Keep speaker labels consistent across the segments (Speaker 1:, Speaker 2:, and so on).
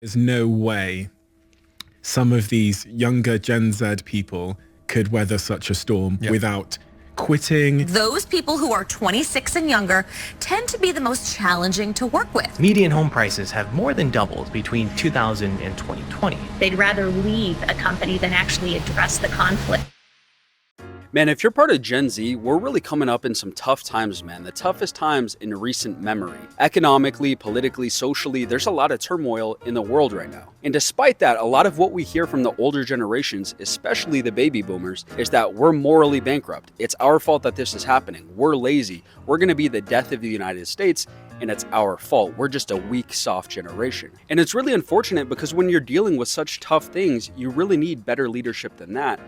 Speaker 1: There's no way some of these younger Gen Z people could weather such a storm without quitting.
Speaker 2: Those people who are 26 and younger tend to be the most challenging to work with.
Speaker 3: Median home prices have more than doubled between 2000 and 2020.
Speaker 4: They'd rather leave a company than actually address the conflict.
Speaker 5: Man, if you're part of Gen Z, we're really coming up in some tough times, man. The toughest times in recent memory. Economically, politically, socially, there's a lot of turmoil in the world right now. And despite that, a lot of what we hear from the older generations, especially the baby boomers, is that we're morally bankrupt. It's our fault that this is happening. We're lazy. We're going to be the death of the United States, and it's our fault. We're just a weak, soft generation. And it's really unfortunate because when you're dealing with such tough things, you really need better leadership than that.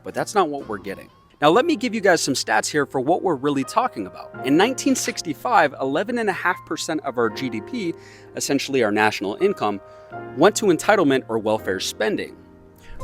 Speaker 5: But that's not what we're getting. Now, let me give you guys some stats here for what we're really talking about. In 1965, 11.5% of our GDP, essentially our national income, went to entitlement or welfare spending.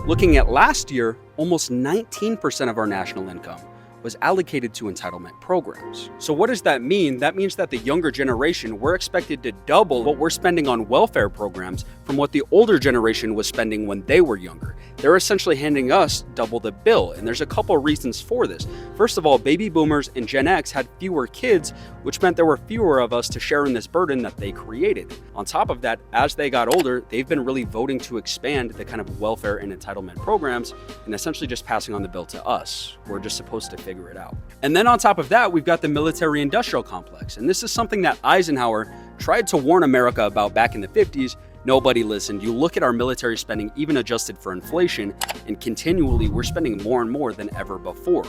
Speaker 5: Looking at last year, almost 19% of our national income was allocated to entitlement programs. So what does that mean? That means that the younger generation, we're expected to double what we're spending on welfare programs from what the older generation was spending when they were younger. They're essentially handing us double the bill, and there's a couple of reasons for this. First of all, baby boomers and Gen X had fewer kids, which meant there were fewer of us to share in this burden that they created. On top of that, as they got older, they've been really voting to expand the kind of welfare and entitlement programs and essentially just passing on the bill to us. We're just supposed to figure it out. And then on top of that, we've got the military-industrial complex. And this is something that Eisenhower tried to warn America about back in the 50s. Nobody listened. You look at our military spending, even adjusted for inflation, and continually we're spending more and more than ever before.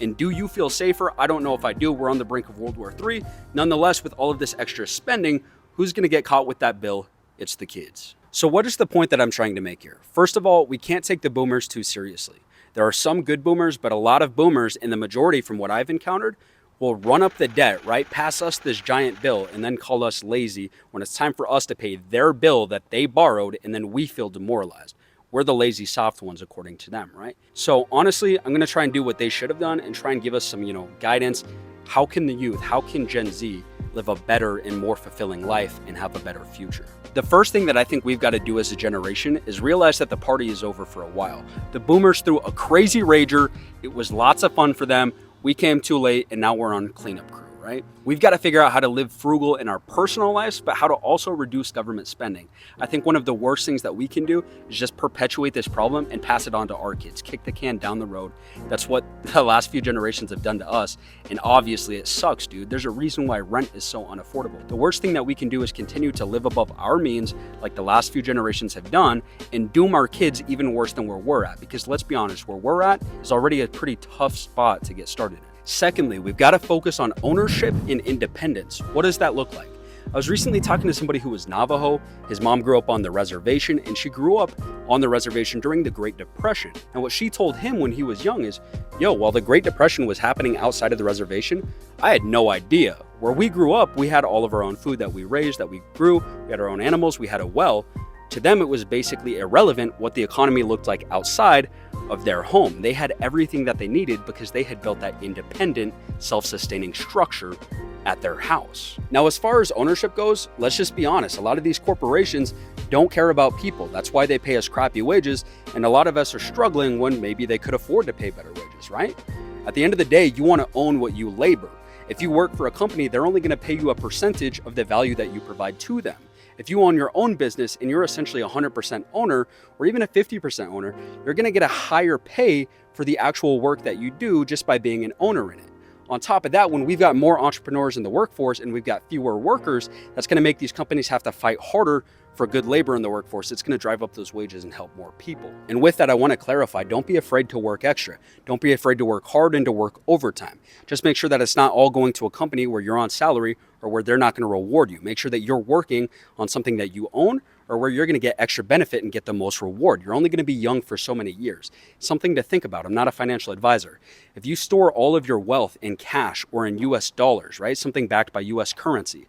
Speaker 5: And do you feel safer? I don't know if I do. We're on the brink of World War III. Nonetheless, with all of this extra spending, who's going to get caught with that bill? It's the kids. So what is the point that I'm trying to make here? First of all, we can't take the boomers too seriously. There are some good boomers, but a lot of boomers, and the majority from what I've encountered, will run up the debt, right? Pass us this giant bill and then call us lazy when it's time for us to pay their bill that they borrowed, and then we feel demoralized. We're the lazy soft ones according to them, right? So honestly, I'm gonna try and do what they should have done and try and give us some, guidance. How can the youth, how can Gen Z live a better and more fulfilling life and have a better future? The first thing that I think we've got to do as a generation is realize that the party is over for a while. The boomers threw a crazy rager. It was lots of fun for them. We came too late, and now we're on cleanup crew, right? We've got to figure out how to live frugal in our personal lives, but how to also reduce government spending. I think one of the worst things that we can do is just perpetuate this problem and pass it on to our kids, kick the can down the road. That's what the last few generations have done to us, and obviously it sucks, dude. There's a reason why rent is so unaffordable. The worst thing that we can do is continue to live above our means like the last few generations have done and doom our kids even worse than where we're at, because let's be honest, where we're at is already a pretty tough spot to get started in. Secondly, we've got to focus on ownership and independence. What does that look like? I was recently talking to somebody who was Navajo. His mom grew up on the reservation, and she grew up on the reservation during the Great Depression. And what she told him when he was young is, while the Great Depression was happening outside of the reservation, I had no idea. Where we grew up, we had all of our own food that we raised, that we grew. We had our own animals. We had a well. To them, it was basically irrelevant what the economy looked like outside of their home. They had everything that they needed because they had built that independent, self-sustaining structure at their house. Now, as far as ownership goes, let's just be honest. A lot of these corporations don't care about people. That's why they pay us crappy wages, and a lot of us are struggling when maybe they could afford to pay better wages, right? At the end of the day, you want to own what you labor. If you work for a company, they're only going to pay you a percentage of the value that you provide to them. If you own your own business and you're essentially 100% owner or even a 50% owner, you're going to get a higher pay for the actual work that you do just by being an owner in it. On top of that, when we've got more entrepreneurs in the workforce and we've got fewer workers, that's going to make these companies have to fight harder for good labor in the workforce. It's going to drive up those wages and help more people. And with that, I want to clarify, don't be afraid to work extra. Don't be afraid to work hard and to work overtime. Just make sure that it's not all going to a company where you're on salary or where they're not going to reward you. Make sure that you're working on something that you own or where you're going to get extra benefit and get the most reward. You're only going to be young for so many years. Something to think about. I'm not a financial advisor. If you store all of your wealth in cash or in US dollars, right? Something backed by US currency,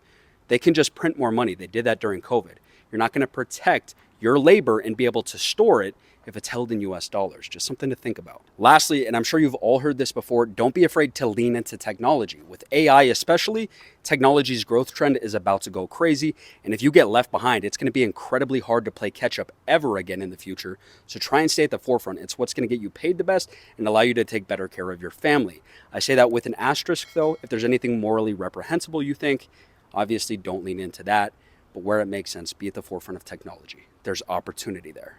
Speaker 5: they can just print more money. They did that during COVID. You're not going to protect your labor and be able to store it if it's held in US dollars. Just something to think about. Lastly, and I'm sure you've all heard this before, don't be afraid to lean into technology. With AI especially, technology's growth trend is about to go crazy, and if you get left behind, it's going to be incredibly hard to play catch up ever again in the future. So try and stay at the forefront. It's what's going to get you paid the best and allow you to take better care of your family. I say that with an asterisk though. If there's anything morally reprehensible you think, obviously don't lean into that, but where it makes sense, be at the forefront of technology. There's opportunity there.